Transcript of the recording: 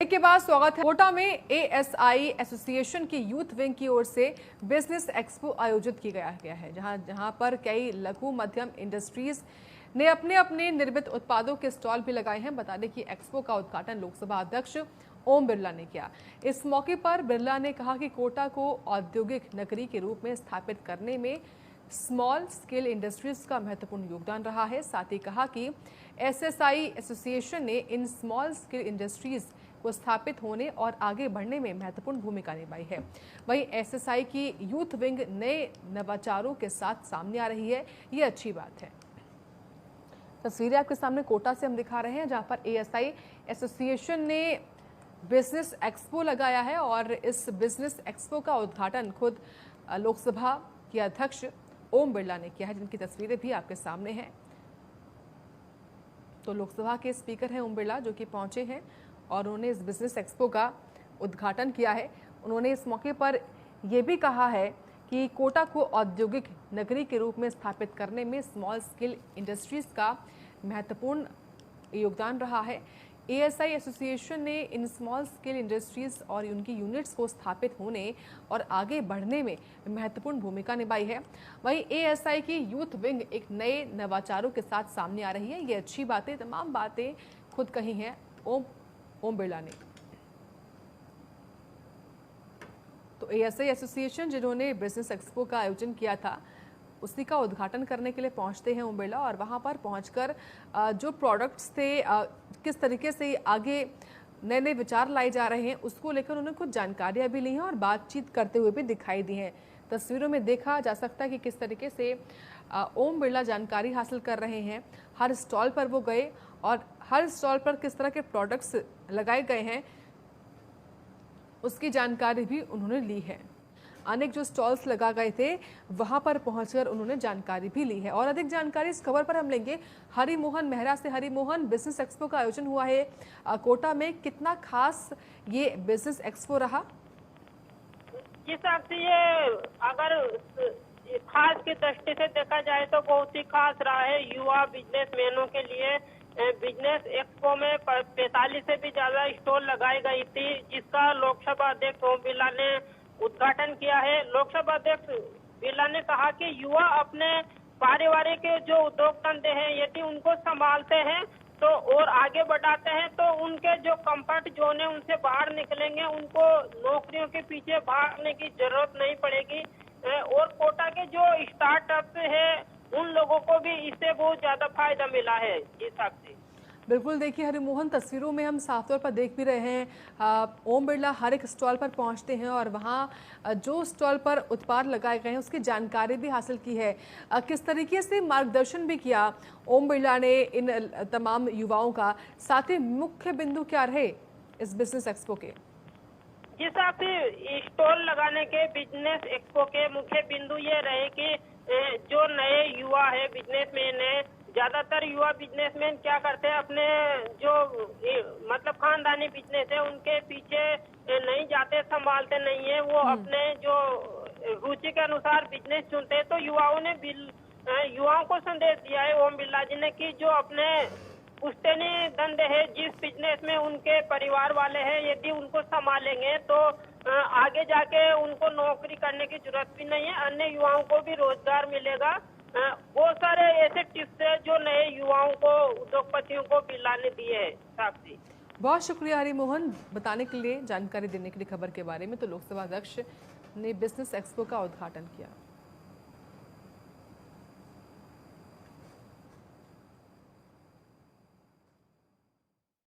के बाद स्वागत है। कोटा में एएसआई एसोसिएशन की यूथ विंग की ओर से बिजनेस एक्सपो आयोजित की गया है, जहां पर कई लघु मध्यम इंडस्ट्रीज ने अपने अपने निर्मित उत्पादों के स्टॉल भी लगाए हैं। बता दें कि एक्सपो का उद्घाटन लोकसभा अध्यक्ष ओम बिरला ने किया। इस मौके पर बिरला ने कहा कि कोटा को औद्योगिक नगरी के रूप में स्थापित करने में स्मॉल स्केल इंडस्ट्रीज का महत्वपूर्ण योगदान रहा है। साथ ही कहा कि एसएसआई एसोसिएशन ने इन स्मॉल स्केल इंडस्ट्रीज को स्थापित होने और आगे बढ़ने में महत्वपूर्ण भूमिका निभाई है। वहीं एसएसआई की यूथ विंग नए नवाचारों के साथ सामने आ रही है, ये अच्छी बात है। तस्वीरें आपके सामने कोटा से हम दिखा रहे हैं, जहां पर एएसआई एसोसिएशन ने बिजनेस एक्सपो लगाया है और इस बिजनेस एक्सपो का उद्घाटन खुद लोकसभा के अध्यक्ष ओम बिरला ने किया है, जिनकी तस्वीरें भी आपके सामने हैं। तो लोकसभा के स्पीकर हैं ओम बिरला, जो कि पहुंचे हैं और उन्होंने इस बिजनेस एक्सपो का उद्घाटन किया है। उन्होंने इस मौके पर यह भी कहा है कि कोटा को औद्योगिक नगरी के रूप में स्थापित करने में स्मॉल स्केल इंडस्ट्रीज का महत्वपूर्ण योगदान रहा है। एएसआई एसोसिएशन ने इन स्मॉल स्केल इंडस्ट्रीज और उनकी यूनिट्स को स्थापित होने और आगे बढ़ने में महत्वपूर्ण भूमिका निभाई है। वहीं एएसआई की यूथ विंग एक नए नवाचारों के साथ सामने आ रही है, ये अच्छी बातें, तमाम बातें खुद कही हैं ओम बिरला ने। तो एएसआई एसोसिएशन जिन्होंने बिजनेस एक्सपो का आयोजन किया था, उसी का उद्घाटन करने के लिए पहुंचते हैं ओम बिरला, और वहां पर पहुंचकर जो प्रोडक्ट्स थे, किस तरीके से आगे नए नए विचार लाए जा रहे हैं, उसको लेकर उन्होंने कुछ जानकारियां भी ली हैं और बातचीत करते हुए भी दिखाई दी हैं। तस्वीरों में देखा जा सकता है कि किस तरीके से ओम बिरला जानकारी हासिल कर रहे हैं। हर स्टॉल पर वो गए और हर स्टॉल पर किस तरह के प्रोडक्ट्स लगाए गए हैं, उसकी जानकारी भी उन्होंने ली है। अनेक जो स्टॉल्स लगा गए थे, वहां पर पहुंचकर उन्होंने जानकारी भी ली है। और अधिक जानकारी इस खबर पर हम लेंगे हरि मोहन मेहरा से। हरि मोहन, बिजनेस एक्सपो का आयोजन हुआ है कोटा में, कितना खास ये बिजनेस एक्सपो रहा? जिस हिसाब से ये अगर खास की दृष्टि से देखा जाए तो बहुत ही खास रहा है युवा बिजनेसमैनों के लिए। बिजनेस एक्सपो में 45 से भी ज्यादा स्टॉल लगाई गई थी, जिसका लोकसभा अध्यक्ष ओम बिरला ने उद्घाटन किया है। लोकसभा अध्यक्ष बिरला ने कहा कि युवा अपने पारिवारिक जो उद्योग धंधे हैं, यदि उनको संभालते हैं तो और आगे बढ़ाते हैं तो उनके जो कंफर्ट जोन है उनसे बाहर निकलेंगे, उनको नौकरियों के पीछे भागने की जरूरत नहीं पड़ेगी। और कोटा के जो स्टार्टअप है उन लोगों को भी इससे बहुत ज्यादा फायदा मिला है। इस हिसाब से बिल्कुल, देखिए हरिमोहन, तस्वीरों में हम साफ तौर पर देख भी रहे हैं, ओम बिरला हर एक स्टॉल पर पहुंचते हैं और वहां जो स्टॉल पर उत्पाद लगाए गए हैं उसकी जानकारी भी हासिल की है। किस तरीके से मार्गदर्शन भी किया ओम बिरला ने इन तमाम युवाओं का, साथ ही मुख्य बिंदु क्या रहे इस बिजनेस एक्सपो के? जिस हिसाब से स्टॉल लगाने के बिजनेस एक्सपो के मुख्य बिंदु ये रहे कि जो नए युवा है, बिजनेसमैन है, ज्यादातर युवा बिजनेसमैन क्या करते हैं, अपने जो मतलब खानदानी बिजनेस है उनके पीछे नहीं जाते, संभालते नहीं है, वो अपने जो रुचि के अनुसार बिजनेस चुनते हैं। तो युवाओं ने युवाओं को संदेश दिया है ओम बिरला जी ने कि जो अपने पुश्तैनी धंधे है, जिस बिजनेस में उनके परिवार वाले हैं, यदि उनको संभालेंगे तो आगे जाके उनको नौकरी करने की जरूरत भी नहीं है, अन्य युवाओं को भी रोजगार मिलेगा। बहुत सारे ऐसे टिप्स है जो नए युवाओं को, उद्योगपतियों को बिरला ने दिए है। साक्षी, बहुत शुक्रिया हरि मोहन बताने के लिए, जानकारी देने के लिए खबर के बारे में। तो लोकसभा अध्यक्ष ने बिजनेस एक्सपो का उद्घाटन किया।